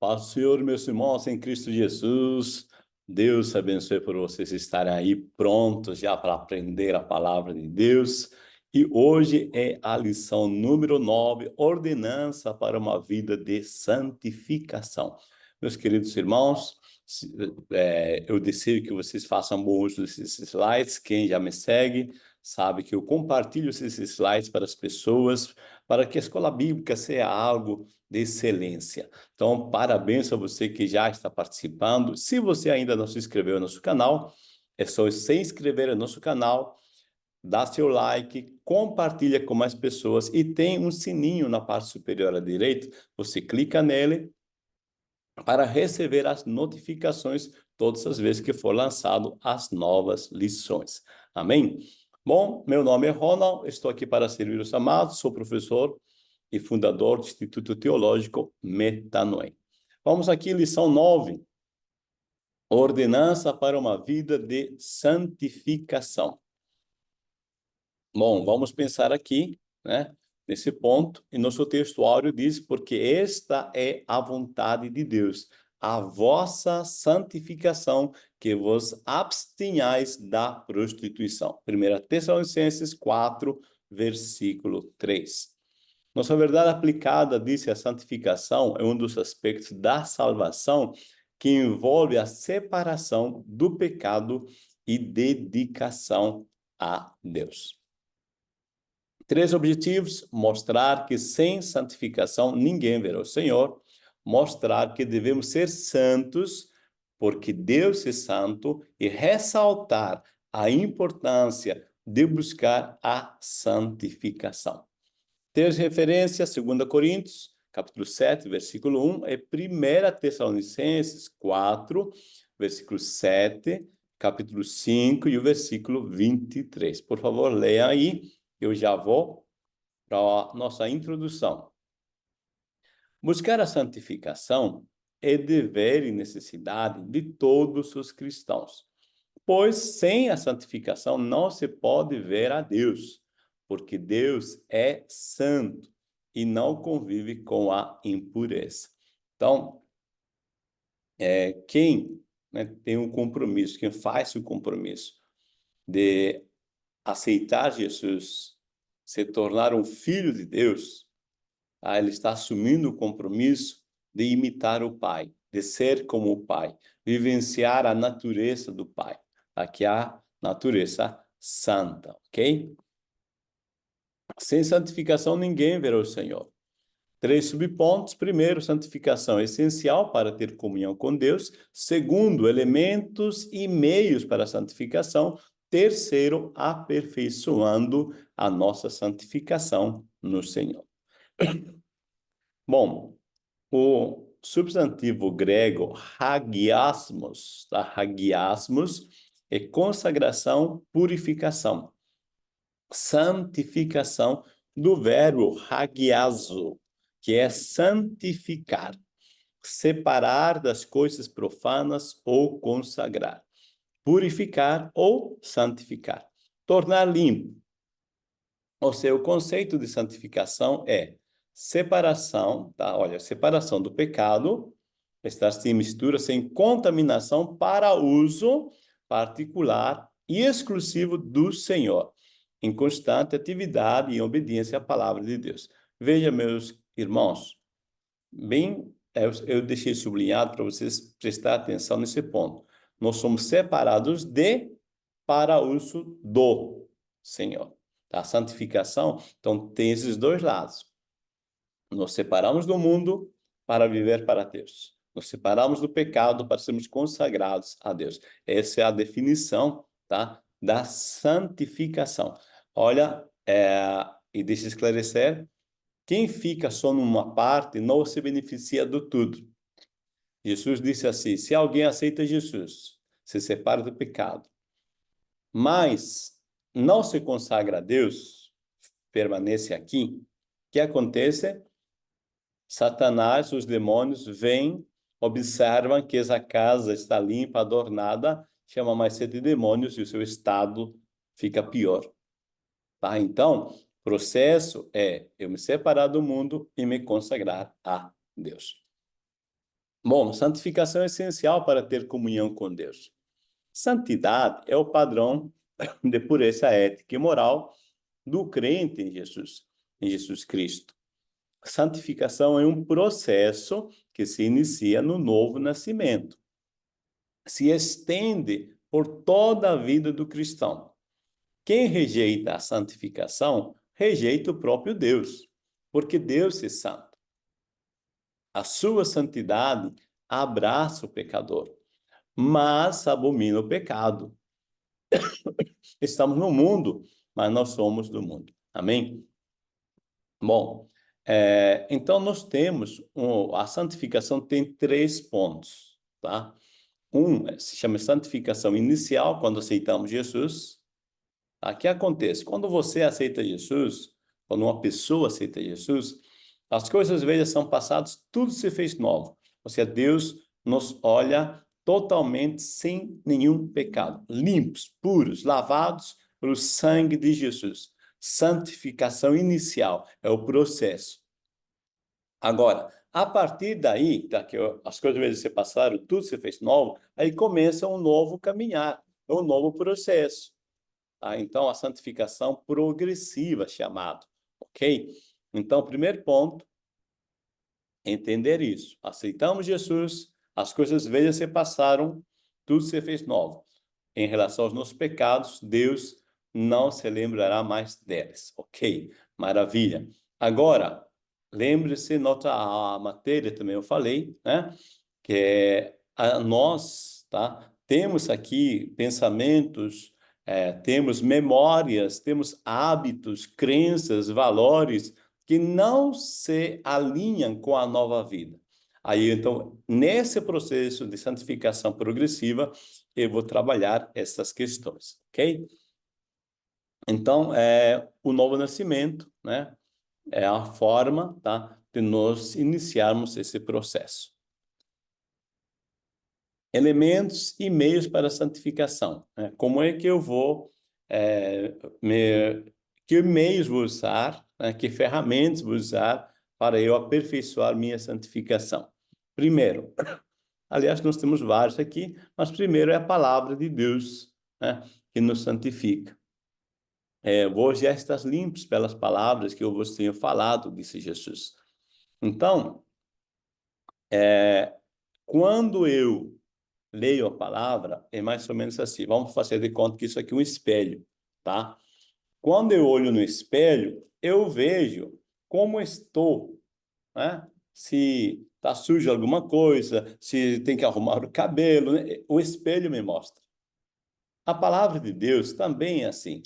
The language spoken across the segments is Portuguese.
Paz do Senhor, meus irmãos, em Cristo Jesus. Deus abençoe por vocês estarem aí prontos já para aprender a palavra de Deus. E hoje é a lição número 9, ordenança para uma vida de santificação. Meus queridos irmãos, eu desejo que vocês façam bom uso desses slides. Quem já me segue sabe que eu compartilho esses slides para as pessoas, para que a escola bíblica seja algo de excelência. Então, parabéns a você que já está participando. Se você ainda não se inscreveu no nosso canal, é só se inscrever no nosso canal, dá seu like, compartilha com mais pessoas e tem um sininho na parte superior à direita. Você clica nele para receber as notificações todas as vezes que for lançado as novas lições. Amém? Bom, meu nome é Ronald, estou aqui para servir os amados, sou professor e fundador do Instituto Teológico Metanoem. Vamos aqui, lição 9. Ordenança para uma vida de santificação. Bom, vamos pensar aqui, né, nesse ponto, e nosso textuário diz, porque esta é a vontade de Deus, a vossa santificação, que vos abstenhais da prostituição. 1 Tessalonicenses 4, versículo 3. Nossa verdade aplicada, disse, a santificação é um dos aspectos da salvação que envolve a separação do pecado e dedicação a Deus. 3 objetivos: mostrar que sem santificação ninguém verá o Senhor, mostrar que devemos ser santos, porque Deus é santo, e ressaltar a importância de buscar a santificação. 3 referências: 2 Coríntios, capítulo 7, versículo 1, e 1 Tessalonicenses 4, versículo 7, capítulo 5 e o versículo 23. Por favor, leia aí, eu já vou para a nossa introdução. Buscar a santificação é dever e necessidade de todos os cristãos, pois sem a santificação não se pode ver a Deus, porque Deus é santo e não convive com a impureza. Então, quem, né, tem um compromisso, quem faz o compromisso de aceitar Jesus, se tornar um filho de Deus, ele está assumindo o compromisso de imitar o Pai, de ser como o Pai, vivenciar a natureza do Pai, aqui a natureza santa, ok? Sem santificação ninguém verá o Senhor. 3 subpontos. Primeiro, santificação é essencial para ter comunhão com Deus. Segundo, elementos e meios para a santificação. Terceiro, aperfeiçoando a nossa santificação no Senhor. Bom, o substantivo grego hagiasmos, tá? Hagiasmos é consagração, purificação, santificação, do verbo hagiazo, que é santificar, separar das coisas profanas ou consagrar, purificar ou santificar, tornar limpo. O seu conceito de santificação é separação, tá? Olha, separação do pecado, estar sem mistura, sem contaminação, para uso particular e exclusivo do Senhor, em constante atividade e obediência à palavra de Deus. Veja, meus irmãos, bem, eu deixei sublinhado para vocês prestar atenção nesse ponto. Nós somos separados para uso do Senhor. A santificação, então, tem esses dois lados. Nos separamos do mundo para viver para Deus. Nos separamos do pecado para sermos consagrados a Deus. Essa é a definição, tá, da santificação. Olha, e deixa eu esclarecer, quem fica só numa parte não se beneficia do tudo. Jesus disse assim, se alguém aceita Jesus, se separa do pecado, mas não se consagra a Deus, permanece aqui, o que acontece? Satanás, os demônios, vêm, observam que essa casa está limpa, adornada, chama mais 7 demônios e o seu estado fica pior. Tá? Então, o processo é eu me separar do mundo e me consagrar a Deus. Bom, santificação é essencial para ter comunhão com Deus. Santidade é o padrão de pureza ética e moral do crente em Jesus Cristo. Santificação é um processo que se inicia no novo nascimento. Se estende por toda a vida do cristão. Quem rejeita a santificação, rejeita o próprio Deus, porque Deus é santo. A sua santidade abraça o pecador, mas abomina o pecado. Estamos no mundo, mas nós somos do mundo. Amém? Bom, então nós temos, a santificação tem 3 pontos, tá? Se chama santificação inicial, quando aceitamos Jesus. O que acontece? Quando você aceita Jesus, quando uma pessoa aceita Jesus, as coisas velhas são passadas, tudo se fez novo. Ou seja, Deus nos olha totalmente sem nenhum pecado, limpos, puros, lavados pelo sangue de Jesus. Santificação inicial é o processo. Agora, a partir daí, que as coisas velhas se passaram, tudo se fez novo, aí começa um novo caminhar, um novo processo. Então, a santificação progressiva, chamado, ok? Então, primeiro ponto, entender isso. Aceitamos Jesus, as coisas velhas se passaram, tudo se fez novo. Em relação aos nossos pecados, Deus não se lembrará mais deles, ok? Maravilha. Agora, lembre-se, a matéria também eu falei, né? Que é nós, tá? Temos aqui pensamentos, temos memórias, temos hábitos, crenças, valores que não se alinham com a nova vida. Aí, então, nesse processo de santificação progressiva, eu vou trabalhar essas questões, ok? Então, o novo nascimento, né? É a forma, tá? De nós iniciarmos esse processo. Elementos e meios para a santificação, né? Como é que eu vou, que meios vou usar, né? Que ferramentas vou usar para eu aperfeiçoar minha santificação? Primeiro, aliás, nós temos vários aqui, mas primeiro é a palavra de Deus, né? Que nos santifica. Vós já estás limpos pelas palavras que eu vos tenho falado, disse Jesus. Então, quando eu leio a palavra, é mais ou menos assim. Vamos fazer de conta que isso aqui é um espelho, tá? Quando eu olho no espelho, eu vejo como estou, né? Se está sujo alguma coisa, se tem que arrumar o cabelo, né? O espelho me mostra. A palavra de Deus também é assim.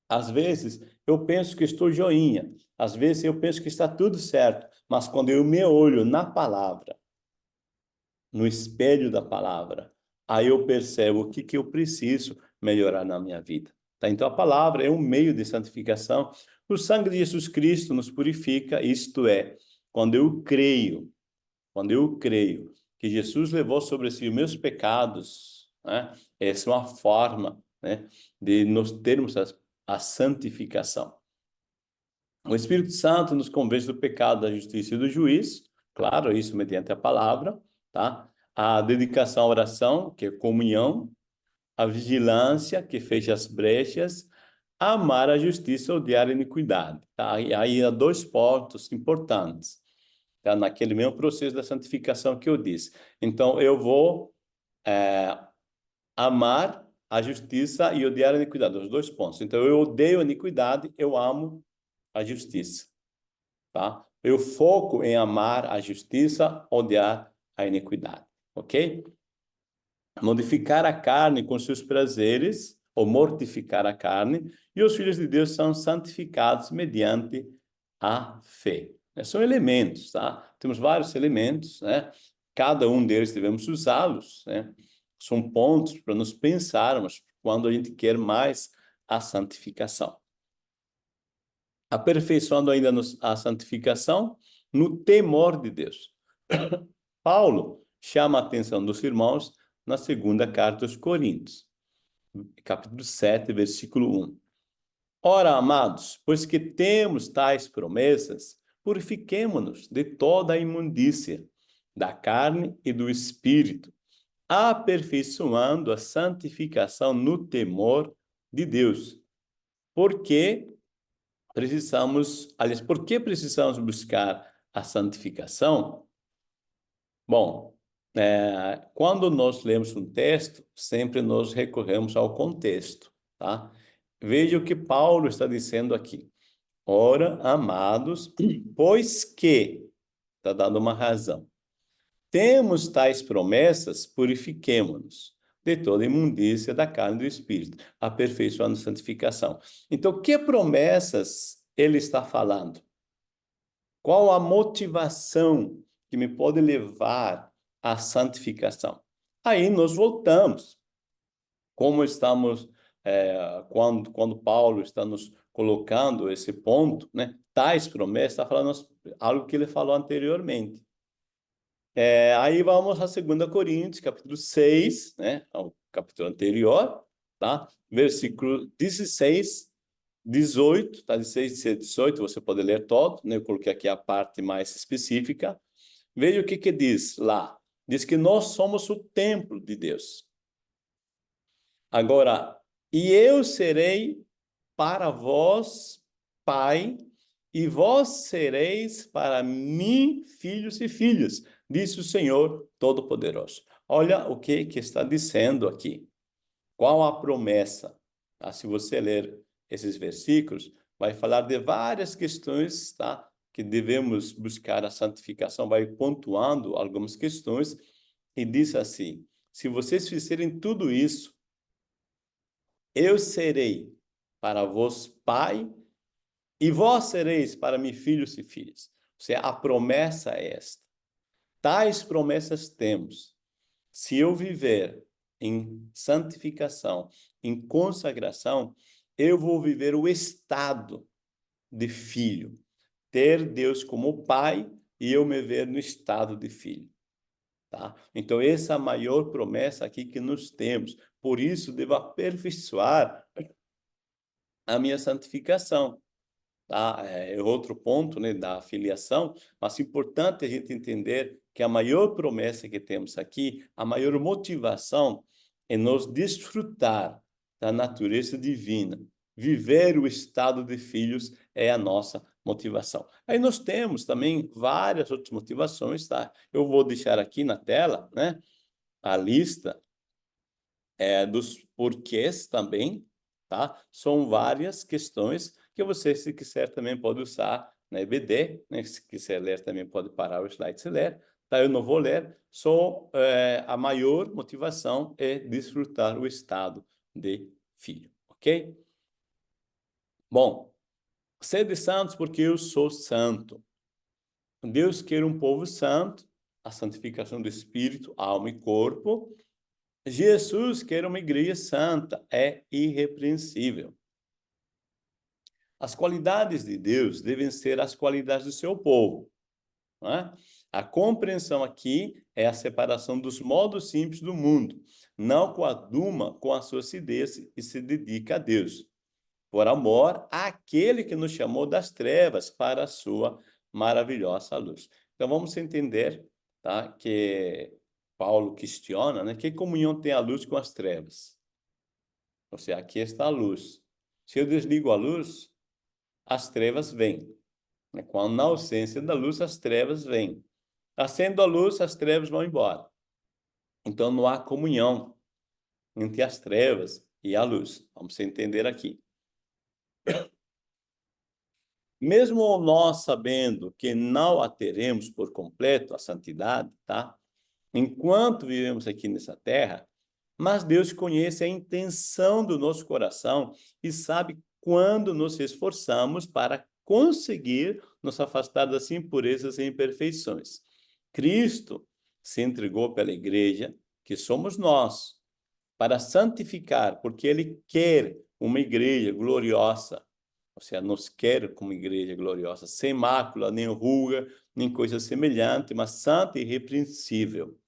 Às vezes, eu penso que estou joinha. Às vezes, eu penso que está tudo certo. Mas quando eu me olho na palavra, no espelho da palavra, aí eu percebo o que eu preciso melhorar na minha vida. Tá? Então, a palavra é um meio de santificação. O sangue de Jesus Cristo nos purifica, isto é, quando eu creio que Jesus levou sobre si os meus pecados, né? Essa é uma forma, né, de nós termos a santificação. O Espírito Santo nos convence do pecado, da justiça e do juízo, claro, isso mediante a palavra, tá? A dedicação à oração, que é comunhão, a vigilância, que fecha as brechas, amar a justiça, odiar a iniquidade, tá? E aí há 2 pontos importantes, tá? Naquele mesmo processo da santificação que eu disse. Então, eu vou amar a justiça e odiar a iniquidade, os 2 pontos. Então, eu odeio a iniquidade, eu amo a justiça. Tá? Eu foco em amar a justiça, odiar a iniquidade, ok? Modificar a carne com seus prazeres, ou mortificar a carne, e os filhos de Deus são santificados mediante a fé. São elementos, tá? Temos vários elementos, né? Cada um deles devemos usá-los, né? São pontos para nos pensarmos quando a gente quer mais a santificação. Aperfeiçoando ainda a santificação no temor de Deus. Paulo chama a atenção dos irmãos na segunda carta aos Coríntios, capítulo 7, versículo 1. Ora, amados, pois que temos tais promessas, purifiquemo-nos de toda a imundícia da carne e do espírito, aperfeiçoando a santificação no temor de Deus. Porque por que precisamos buscar a santificação? Bom, quando nós lemos um texto, sempre nós recorremos ao contexto, tá? Veja o que Paulo está dizendo aqui. Ora, amados, pois que, está dando uma razão, temos tais promessas, purifiquemo-nos de toda imundícia da carne e do espírito, aperfeiçoando a santificação. Então, que promessas ele está falando? Qual a motivação que me pode levar à santificação? Aí nós voltamos. Como estamos, quando Paulo está nos colocando esse ponto, né? Tais promessas, está falando algo que ele falou anteriormente. Aí vamos a 2 Coríntios, capítulo 6, né? Ao capítulo anterior, tá? Versículo 16, 18, tá? 16 e 18, você pode ler todo, né? Eu coloquei aqui a parte mais específica. Veja o que diz lá. Diz que nós somos o templo de Deus. Agora, e eu serei para vós pai, e vós sereis para mim filhos e filhas, disse o Senhor Todo-Poderoso. Olha o que está dizendo aqui. Qual a promessa? Se você ler esses versículos, vai falar de várias questões, tá? Que devemos buscar a santificação, vai pontuando algumas questões, e diz assim, se vocês fizerem tudo isso, eu serei para vós pai, e vós sereis para mim filhos e filhas. Ou seja, a promessa é esta. Tais promessas temos. Se eu viver em santificação, em consagração, eu vou viver o estado de filho. Ter Deus como pai e eu me ver no estado de filho. Tá? Então, essa é a maior promessa aqui que nós temos. Por isso, devo aperfeiçoar a minha santificação. Tá? É outro ponto, né, da filiação, mas é importante a gente entender que a maior promessa que temos aqui, a maior motivação é nos desfrutar da natureza divina. Viver o estado de filhos é a nossa motivação. Aí nós temos também várias outras motivações, tá? Eu vou deixar aqui na tela, né, a lista dos porquês também, tá? São várias questões que você, se quiser, também pode usar na EBD, né? Se quiser ler, também pode parar o slide e ler, tá? Eu não vou ler, só a maior motivação é desfrutar o estado de filho, ok? Bom, sede santos porque eu sou santo. Deus quer um povo santo, a santificação do espírito, alma e corpo. Jesus quer uma igreja santa, é irrepreensível. As qualidades de Deus devem ser as qualidades do seu povo. Não é? A compreensão aqui é a separação dos modos simples do mundo, não coaduma com a sua acidez e se dedica a Deus, por amor àquele que nos chamou das trevas para a sua maravilhosa luz. Então vamos entender, tá, que Paulo questiona, né, que comunhão tem a luz com as trevas? Ou seja, aqui está a luz. Se eu desligo a luz, as trevas vêm. Quando na ausência da luz, as trevas vêm. Acendo a luz, as trevas vão embora. Então não há comunhão entre as trevas e a luz. Vamos entender aqui. Mesmo nós sabendo que não a teremos por completo, a santidade, tá? Enquanto vivemos aqui nessa terra, mas Deus conhece a intenção do nosso coração e sabe quando nos esforçamos para conseguir nos afastar das impurezas e imperfeições. Cristo se entregou pela igreja, que somos nós, para santificar, porque ele quer uma igreja gloriosa. Ou seja, nos quer como igreja gloriosa, sem mácula, nem ruga, nem coisa semelhante, mas santa e irrepreensível.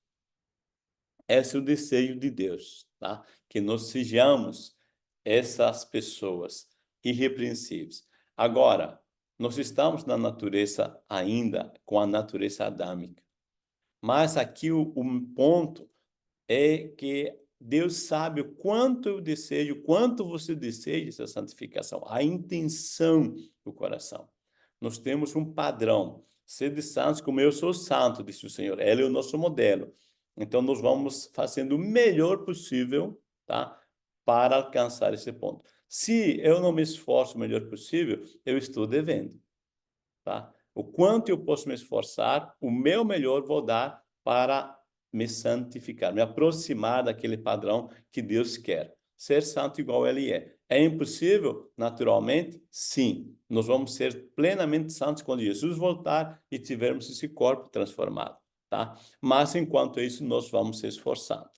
Esse é o desejo de Deus, tá? Que nós sejamos essas pessoas irrepreensíveis. Agora, nós estamos na natureza ainda com a natureza adâmica. Mas aqui um ponto é que Deus sabe o quanto eu desejo, o quanto você deseja essa santificação, a intenção do coração. Nós temos um padrão. Sede santos como eu sou santo, disse o Senhor. Ele é o nosso modelo. Então, nós vamos fazendo o melhor possível, tá? Para alcançar esse ponto. Se eu não me esforço o melhor possível, eu estou devendo, tá? O quanto eu posso me esforçar, o meu melhor vou dar para me santificar, me aproximar daquele padrão que Deus quer. Ser santo igual ele é. É impossível? Naturalmente, sim. Nós vamos ser plenamente santos quando Jesus voltar e tivermos esse corpo transformado, tá? Mas, enquanto isso, nós vamos se esforçando.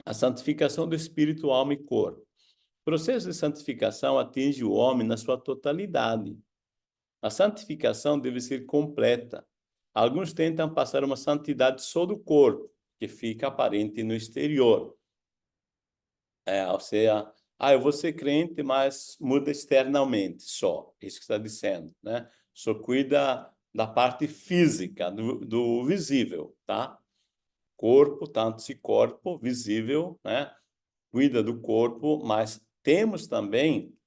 A santificação do espírito, alma e corpo. O processo de santificação atinge o homem na sua totalidade. A santificação deve ser completa. Alguns tentam passar uma santidade só do corpo, que fica aparente no exterior. Ou seja, eu vou ser crente, mas muda externamente só. Isso que está dizendo, né? Só cuida da parte física, do visível, tá? Corpo, tanto se corpo, visível, né? Cuida do corpo, mas temos também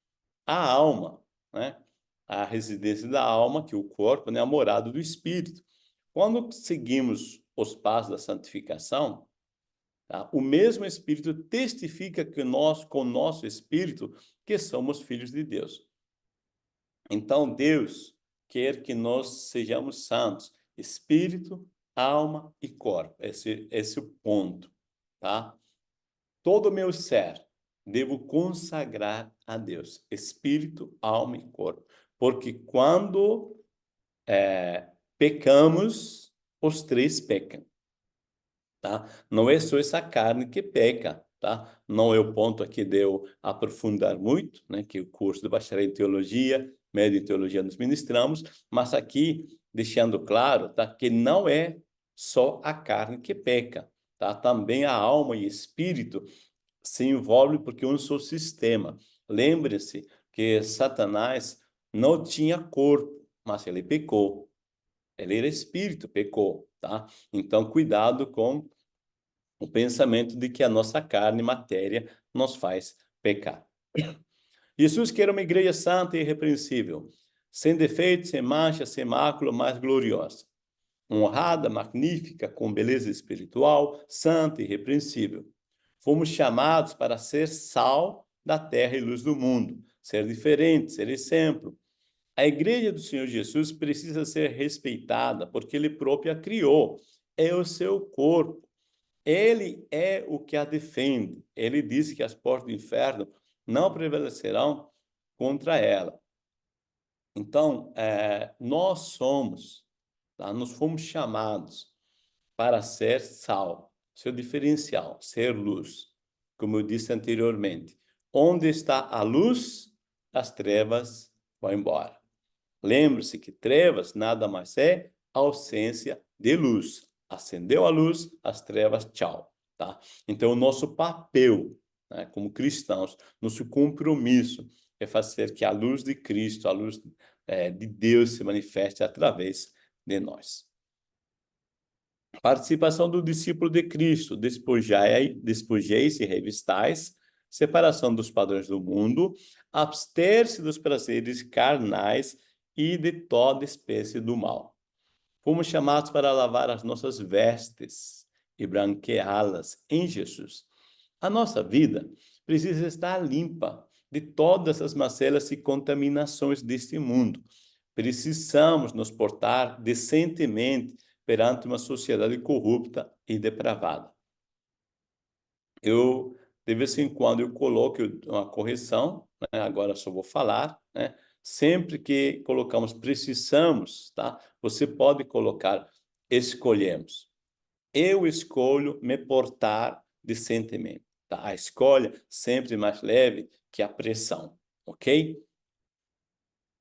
a alma, né? A residência da alma, que é o corpo, né? A morada do espírito. Quando seguimos os passos da santificação, tá? O mesmo Espírito testifica que nós, com o nosso espírito, que somos filhos de Deus. Então, Deus quer que nós sejamos santos, espírito, alma e corpo. Esse é o ponto, tá? Todo o meu ser devo consagrar a Deus, espírito, alma e corpo. Porque quando pecamos, os três pecam, tá? Não é só essa carne que peca, tá? Não é o ponto aqui de eu aprofundar muito, né? Que o curso de bacharel em teologia, médio em teologia nos ministramos, mas aqui deixando claro, tá? Que não é só a carne que peca, tá? Também a alma e espírito se envolve porque um só sistema. Lembre-se que Satanás não tinha corpo, mas ele pecou. Ele era espírito, pecou, tá? Então, cuidado com o pensamento de que a nossa carne, matéria, nos faz pecar. Jesus quer uma igreja santa e irrepreensível, sem defeito, sem mancha, sem mácula, mais gloriosa. Honrada, magnífica, com beleza espiritual, santa e irrepreensível. Fomos chamados para ser sal da terra e luz do mundo, ser diferente, ser exemplo. A igreja do Senhor Jesus precisa ser respeitada porque ele próprio a criou. É o seu corpo. Ele é o que a defende. Ele disse que as portas do inferno não prevalecerão contra ela. Então, nós somos, tá? Nós fomos chamados para ser sal, seu diferencial, ser luz, como eu disse anteriormente. Onde está a luz, as trevas vão embora. Lembre-se que trevas nada mais é ausência de luz. Acendeu a luz, as trevas, tchau, tá? Então, o nosso papel, né, como cristãos, nosso compromisso é fazer que a luz de Cristo, a luz de Deus se manifeste através de nós. Participação do discípulo de Cristo, despojai-se e revistais, separação dos padrões do mundo, abster-se dos prazeres carnais e de toda espécie do mal. Fomos chamados para lavar as nossas vestes e branqueá-las em Jesus. A nossa vida precisa estar limpa de todas as mazelas e contaminações deste mundo. Precisamos nos portar decentemente perante uma sociedade corrupta e depravada. De vez em quando, eu coloco uma correção, né? Agora só vou falar, né? Sempre que colocamos precisamos, tá? Você pode colocar escolhemos. Eu escolho me portar decentemente, tá? A escolha sempre mais leve que a pressão, ok?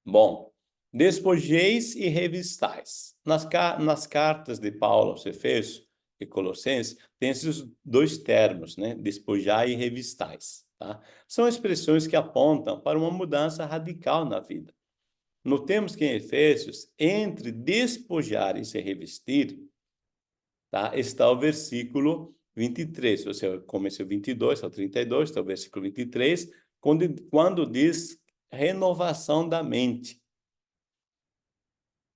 Bom, despojeis e revistais. Nas cartas de Paulo aos Efésios e Colossenses, tem esses dois termos, né? Despojar e revistais, tá? São expressões que apontam para uma mudança radical na vida. Notemos que em Efésios, entre despojar e se revestir, tá? Está o versículo 23. Se você começa o 22 ao 32, está o versículo 23, quando diz renovação da mente.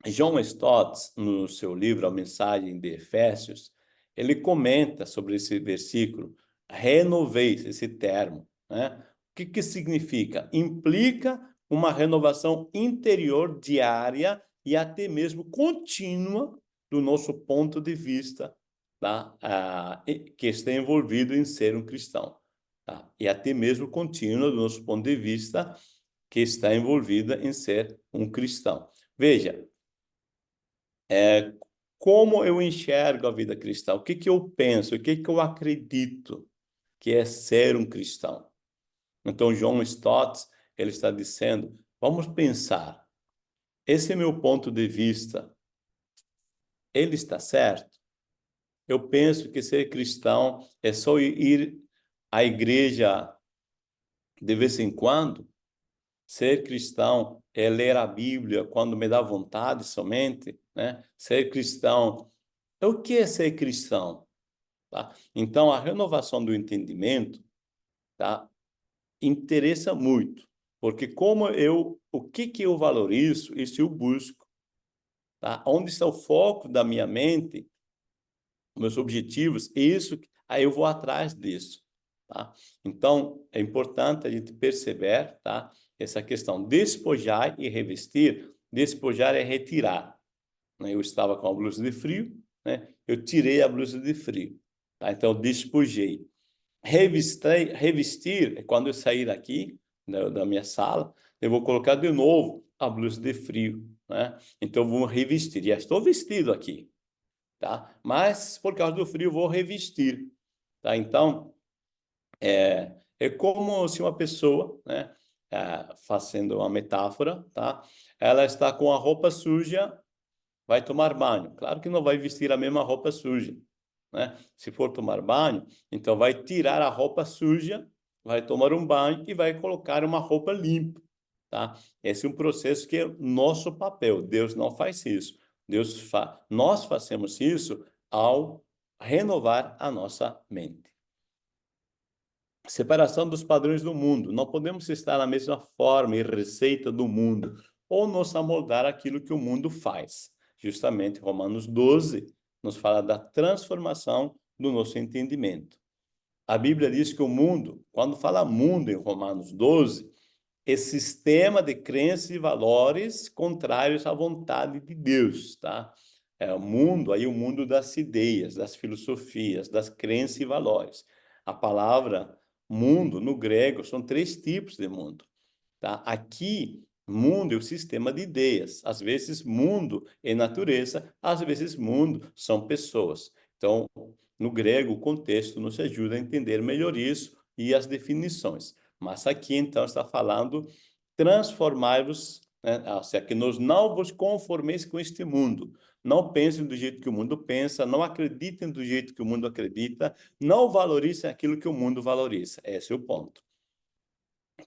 John Stott, no seu livro A Mensagem de Efésios, ele comenta sobre esse versículo, renoveis, esse termo, né? O que significa? Implica uma renovação interior diária e até mesmo contínua do nosso ponto de vista, tá? Que está envolvido em ser um cristão, tá? E até mesmo contínua do nosso ponto de vista que está envolvida em ser um cristão. Veja, como eu enxergo a vida cristã, o que eu penso, o que eu acredito que é ser um cristão. Então, John Stott, ele está dizendo, vamos pensar, esse é meu ponto de vista, ele está certo? Eu penso que ser cristão é só ir à igreja de vez em quando? Ser cristão é ler a Bíblia quando me dá vontade somente, né? Ser cristão, o que é ser cristão? Tá? Então, a renovação do entendimento, tá, interessa muito, porque o que eu valorizo, isso eu busco. Tá? Onde está o foco da minha mente, meus objetivos, isso, aí eu vou atrás disso. Tá? Então, é importante a gente perceber, tá, essa questão, despojar e revestir. Despojar é retirar, né? Eu estava com a blusa de frio, né? Eu tirei a blusa de frio. Tá? Então, despojei. Revestir é quando eu sair daqui, da minha sala, eu vou colocar de novo a blusa de frio, né? Então, eu vou revestir. Já estou vestido aqui, tá? Mas, por causa do frio, eu vou revestir, tá? Então, é como se uma pessoa, né, fazendo uma metáfora, tá? Ela está com a roupa suja, vai tomar banho. Claro que não vai vestir a mesma roupa suja, né? Se for tomar banho, então vai tirar a roupa suja, vai tomar um banho e vai colocar uma roupa limpa, tá? Esse é um processo que é nosso papel. Deus não faz isso. Nós fazemos isso ao renovar a nossa mente. Separação dos padrões do mundo. Não podemos estar na mesma forma e receita do mundo, ou nos amoldar aquilo que o mundo faz. Justamente, Romanos 12 nos fala da transformação do nosso entendimento. A Bíblia diz que o mundo, quando fala mundo em Romanos 12, é sistema de crenças e valores contrários à vontade de Deus, tá? É o mundo, aí o mundo das ideias, das filosofias, das crenças e valores. A palavra mundo, no grego, são 3 tipos de mundo, tá? Aqui, mundo é o sistema de ideias. Às vezes, mundo é natureza, às vezes, mundo são pessoas. Então, no grego, o contexto nos ajuda a entender melhor isso e as definições. Mas aqui, então, está falando transformar-vos, né? Ou seja, que nós não vos conformeis com este mundo. Não pensem do jeito que o mundo pensa, não acreditem do jeito que o mundo acredita, não valorizem aquilo que o mundo valoriza. Esse é o ponto.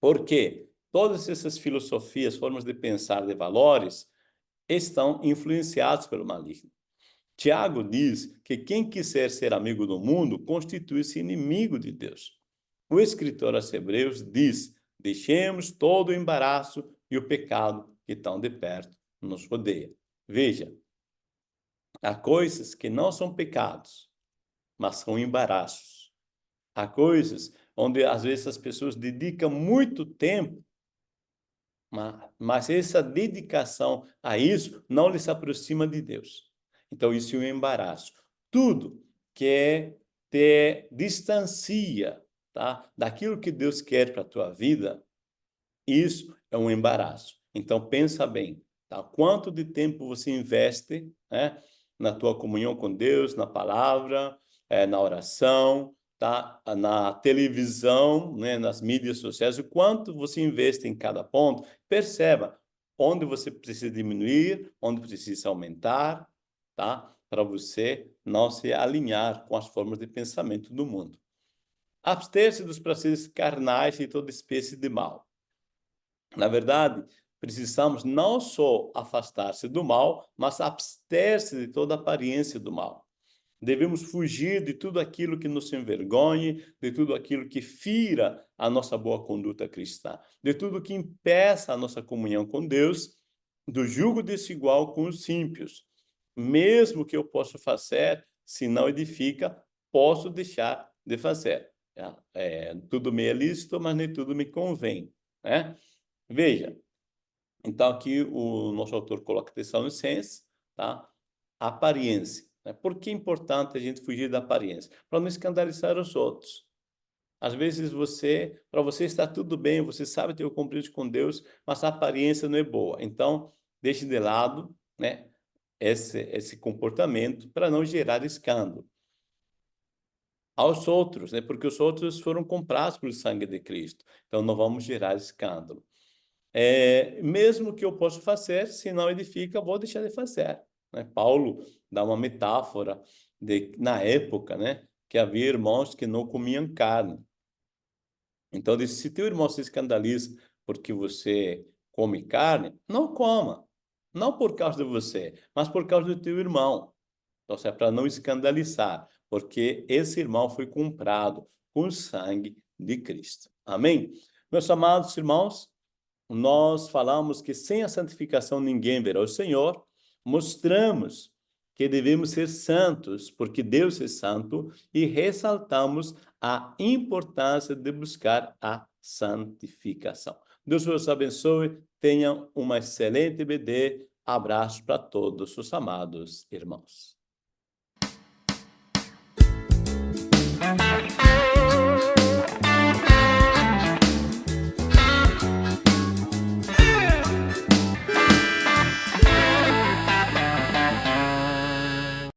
Por quê? Todas essas filosofias, formas de pensar, de valores, estão influenciados pelo maligno. Tiago diz que quem quiser ser amigo do mundo constitui-se inimigo de Deus. O escritor aos Hebreus diz: deixemos todo o embaraço e o pecado que tão de perto nos rodeia. Veja, há coisas que não são pecados, mas são embaraços. Há coisas onde às vezes as pessoas dedicam muito tempo, mas essa dedicação a isso não lhes aproxima de Deus. Então, isso é um embaraço. Tudo que te distancia, tá, daquilo que Deus quer para a tua vida, isso é um embaraço. Então, pensa bem, tá? Quanto de tempo você investe, né, na tua comunhão com Deus, na palavra, na oração, tá? Na televisão, né, nas mídias sociais, o quanto você investe em cada ponto. Perceba onde você precisa diminuir, onde precisa aumentar, tá? Para você não se alinhar com as formas de pensamento do mundo. Abster-se dos prazeres carnais e toda espécie de mal. Na verdade, precisamos não só afastar-se do mal, mas abster-se de toda aparência do mal. Devemos fugir de tudo aquilo que nos envergonhe, de tudo aquilo que fira a nossa boa conduta cristã, de tudo que impeça a nossa comunhão com Deus, do jugo desigual com os ímpios. Mesmo que eu possa fazer, se não edifica, posso deixar de fazer. Tudo me é lícito, mas nem tudo me convém, né? Veja, então aqui o nosso autor coloca Tessalonicenses, tá? Aparência, né? Por que é importante a gente fugir da aparência? Para não escandalizar os outros. Às vezes para você está tudo bem, você sabe ter o compromisso com Deus, mas a aparência não é boa. Então, deixe de lado, né, esse comportamento para não gerar escândalo aos outros, né? Porque os outros foram comprados pelo sangue de Cristo. Então não vamos gerar escândalo. Mesmo que eu possa fazer, se não edifica, vou deixar de fazer, né? Paulo dá uma metáfora na época, né, que havia irmãos que não comiam carne. Então, diz, se teu irmão se escandaliza porque você come carne, não coma. Não por causa de você, mas por causa do teu irmão. Então, é para não escandalizar, porque esse irmão foi comprado com o sangue de Cristo. Amém? Meus amados irmãos, nós falamos que sem a santificação ninguém verá o Senhor, mostramos que devemos ser santos, porque Deus é santo, e ressaltamos a importância de buscar a santificação. Deus vos abençoe, tenham uma excelente BD. Abraço para todos os amados irmãos.